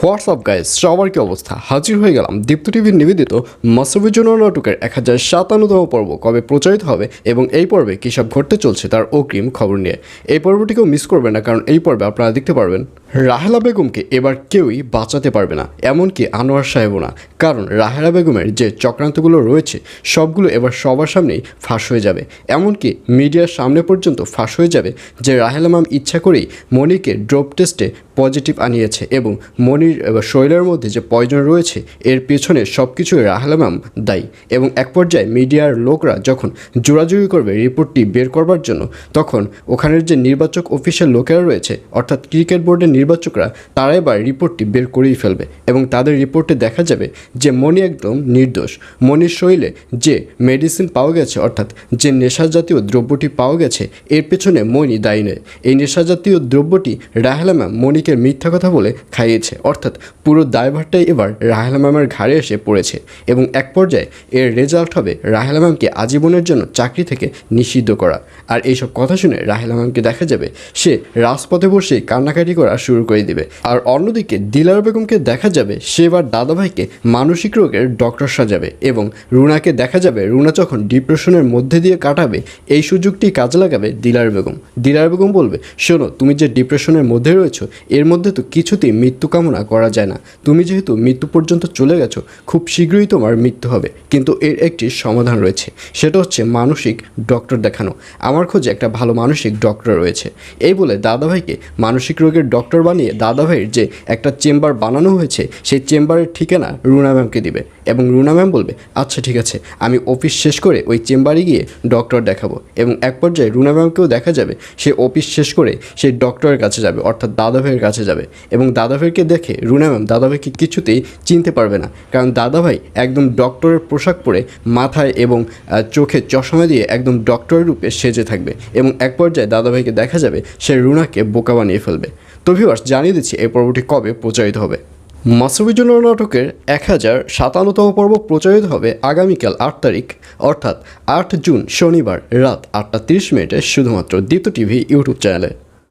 WhatsApp guys, সবার কি অবস্থা? হাজির হয়ে গেলাম দীপ্ত টিভির নিবেদিত মাসুবির জন্য নাটকের 1057তম পর্ব কবে প্রচারিত হবে এবং এই পর্বে কী সব ঘটতে চলছে তার অগ্রিম খবর নিয়ে। এই পর্বটিকেও মিস করবেন না, কারণ এই পর্বে আপনারা দেখতে পারবেন রাহেলা বেগমকে এবার কেউই বাঁচাতে পারবে না, এমনকি আনোয়ার সাহেবও না। কারণ রাহেলা বেগমের যে চক্রান্তগুলো রয়েছে সবগুলো এবার সবার সামনেই ফাঁস হয়ে যাবে, এমনকি মিডিয়ার সামনে পর্যন্ত ফাঁস হয়ে যাবে যে রাহেলা ম্যাম ইচ্ছা করেই মনিকে ড্রপ টেস্টে পজিটিভ আনিয়েছে এবং মনির শরীরের মধ্যে যে পয়জন রয়েছে এর পেছনে সব কিছুই রাহেলা ম্যাম দায়ী। এবং এক পর্যায়ে মিডিয়ার লোকরা যখন জোরাজুরি করবে রিপোর্টটি বের করবার জন্য, তখন ওখানের যে নির্বাচক অফিসের লোকেরা রয়েছে, অর্থাৎ ক্রিকেট বোর্ডের নির্বাচকরা, তারা এবার রিপোর্টটি বের করেই ফেলবে এবং তাদের রিপোর্টে দেখা যাবে যে মনি একদম নির্দোষ। মনির শরীরে যে মেডিসিন পাওয়া গেছে, অর্থাৎ যে নেশা জাতীয় দ্রব্যটি পাওয়া গেছে, এর পেছনে মনি দায়ী নয়। এই নেশা জাতীয় দ্রব্যটি রাহেলা ম্যাম মনিকে মিথ্যা কথা বলে খাইয়েছে, অর্থাৎ পুরো দায়ভারটাই এবার রাহেলা ম্যামের ঘাড়ে এসে পড়েছে। এবং এক পর্যায়ে এর রেজাল্ট হবে রাহেলা ম্যামকে আজীবনের জন্য চাকরি থেকে নিষিদ্ধ করা। আর এইসব কথা শুনে রাহেলা ম্যামকে দেখা যাবে সে রাজপথে বসেই কান্নাকাটি করা শুরু করে দিবে। আর অন্যদিকে দিলারা বেগমকে দেখা যাবে সে এবার দাদাভাইকে মানসিক রোগের ডক্টর সাজাবে এবং রুনাকে দেখা যাবে রুনা যখন ডিপ্রেশনের মধ্যে দিয়ে কাটাবে এই সুযোগটি কাজে লাগাবে দিলারা বেগম। দিলারা বেগম বলবে, শোনো, তুমি যে ডিপ্রেশনের মধ্যে রয়েছো এর মধ্যে তো কিছুতেই মৃত্যু কামনা করা যায় না। তুমি যেহেতু মৃত্যু পর্যন্ত চলে গেছো, খুব শীঘ্রই তোমার মৃত্যু হবে, কিন্তু এর একটি সমাধান রয়েছে, সেটা হচ্ছে মানসিক ডক্টর দেখানো। আমার খোঁজে একটা ভালো মানসিক ডক্টর রয়েছে। এই বলে দাদাভাইকে মানসিক রোগের ডক্টর বানিয়ে দাদাভাইয়ের যে একটা চেম্বার বানানো হয়েছে সেই চেম্বারের ঠিকানা রুনা ম্যামকে দিবে এবং রুনা ম্যাম বলবে, আচ্ছা ঠিক আছে, আমি অফিস শেষ করে ওই চেম্বারে গিয়ে ডক্টর দেখাবো। এবং এক পর্যায়ে রুনা ম্যামকেও দেখা যাবে সে অফিস শেষ করে সেই ডক্টরের কাছে যাবে, অর্থাৎ দাদাভাইয়ের কাছে যাবে। এবং দাদাভাইকে দেখে রুনা ম্যাম দাদাভাইকে কিছুতেই চিনতে পারবে না, কারণ দাদাভাই একদম ডক্টরের পোশাক পরে মাথায় এবং চোখে চশমা দিয়ে একদম ডক্টরের রূপে সেজে থাকবে। এবং এক পর্যায়ে দাদাভাইকে দেখা যাবে সে রুনাকে বোকা বানিয়ে ফেলবে। তো ভিউয়ার্স, জানিয়ে দিচ্ছি এই পর্বটি কবে প্রচারিত হবে। মাসুবির জন্য নাটকের 1057তম পর্ব প্রচারিত হবে আগামীকাল 8 তারিখ, অর্থাৎ 8 জুন শনিবার রাত 8টা 30 মিনিটে শুধুমাত্র দীপ্ত টিভি ইউটিউব চ্যানেলে।